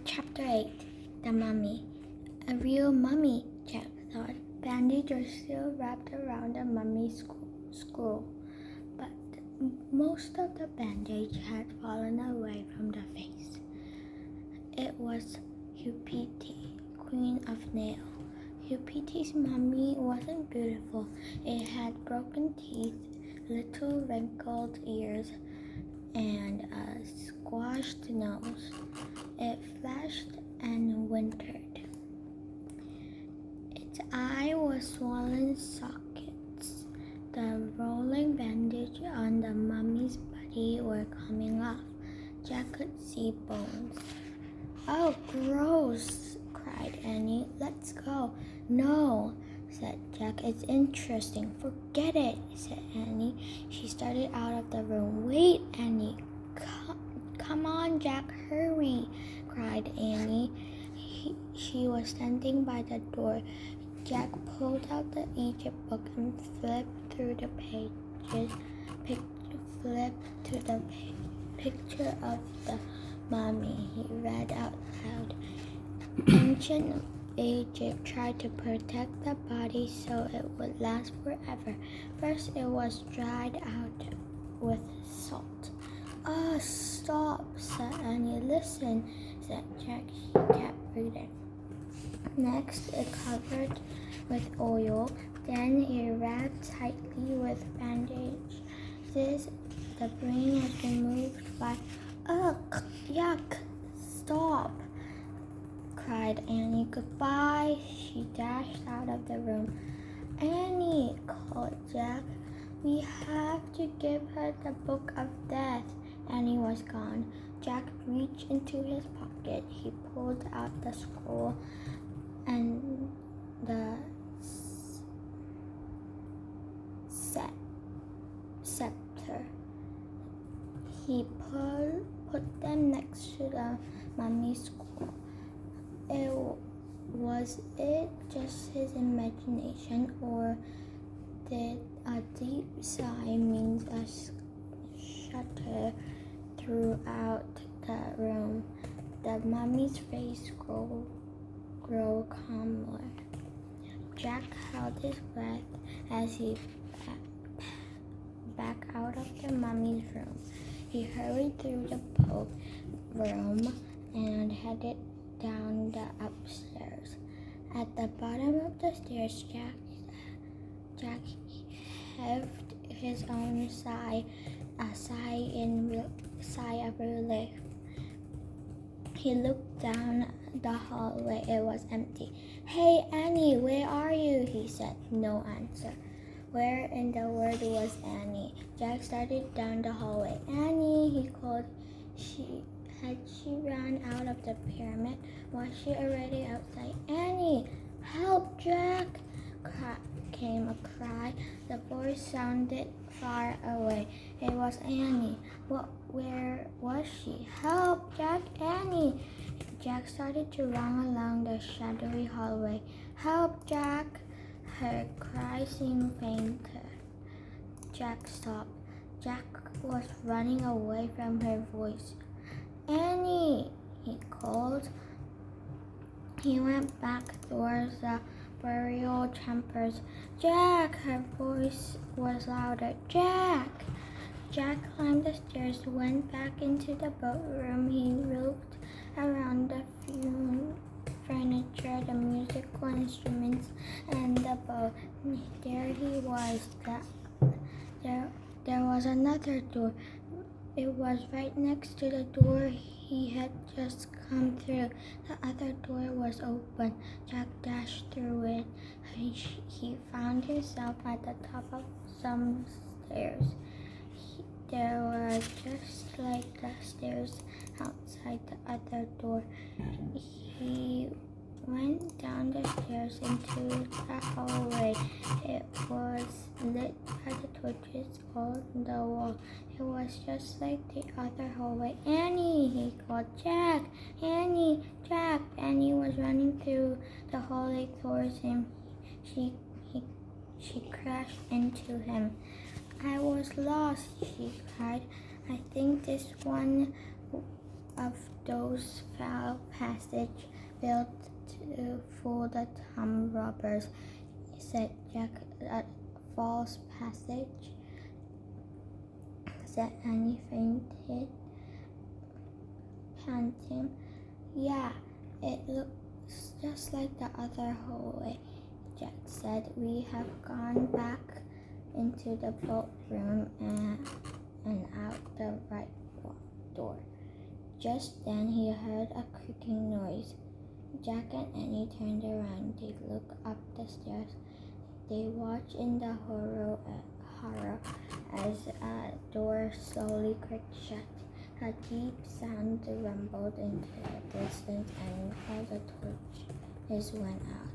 Chapter 8. The Mummy. A real mummy, Jack thought. Bandages were still wrapped around the mummy's skull, but most of the bandage had fallen away from the face. It was Ch.8, Queen of Nail. Ch.8's mummy wasn't beautiful. It had broken teeth, little wrinkled ears, and a squashed nose. It flashed and whimpered. Its eye was swollen sockets. The rolling bandage on the mummy's body were coming off. Jack could see bones. "Oh, gross!" cried Annie. "Let's go." "No," said Jack. "It's interesting." "Forget it," said Annie. She started out of the room. "Wait, Annie." Come on, Jack, hurry," cried Annie. She was standing by the door. Jack pulled out the Egypt book and flipped through the pages. Flipped to the picture of the mummy. He read out loud. Ancient Egypt tried to protect the body so it would last forever. First, it was dried out with salt. "Oh, stop," said Annie. "Listen," said Jack. He kept reading. Next, it covered with oil. Then it wrapped tightly with bandages. The brain was removed by... "Ugh, yuck, stop," cried Annie. "Goodbye." She dashed out of the room. "Annie," called Jack, "we have to give her the Book of Death." Annie was gone. Jack reached into his pocket. He pulled out the scroll and the scepter. He put them next to the mummy's scroll. Was it just his imagination, or did a deep sigh mean a shudder throughout the room? The mummy's face grew calmer. Jack held his breath as he back out of the mummy's room. He hurried through the room and headed down the upstairs. At the bottom of the stairs, Jack heaved his own sigh, a sigh of relief. He looked down the hallway. It was empty. "Hey, Annie, where are you?" he said. No answer. Where in the world was Annie? Jack started down the hallway. "Annie," he called. Had she run out of the pyramid? Was she already outside? "Annie, help, Jack!" came a cry. The voice sounded far away. It was Annie. Where was she? "Help, Jack, Annie!" Jack started to run along the shadowy hallway. "Help, Jack!" Her cry seemed fainter. Jack stopped. Jack was running away from her voice. "Annie!" he called. He went back towards the burial chambers. "Jack!" Her voice was louder. "Jack!" Jack climbed the stairs, went back into the boat room. He looked around the furniture, the musical instruments, and the boat. There he was. There was another door. It was right next to the door he had just come through. The other door was open. Jack dashed through it. He found himself at the top of some stairs. They were just like the stairs outside the other door. He went down the stairs into the hallway. It was lit by the torches on the wall. It was just like the other hallway. "Annie!" he called. "Jack! Annie! Jack!" Annie was running through the hallway towards him. She crashed into him. "I was lost," she cried. "I think this one of those foul passage built to fool the tomb robbers, said Jack. That false passage, said Annie, fainted, panting. Yeah, it looks just like the other hallway, Jack said. We have gone back into the boat room and out the right door. Just then he heard a creaking noise. Jack and Annie turned around. They looked up the stairs. They watched in the horror as a door slowly creaked shut. A deep sound rumbled into the distance, and all the torches went out.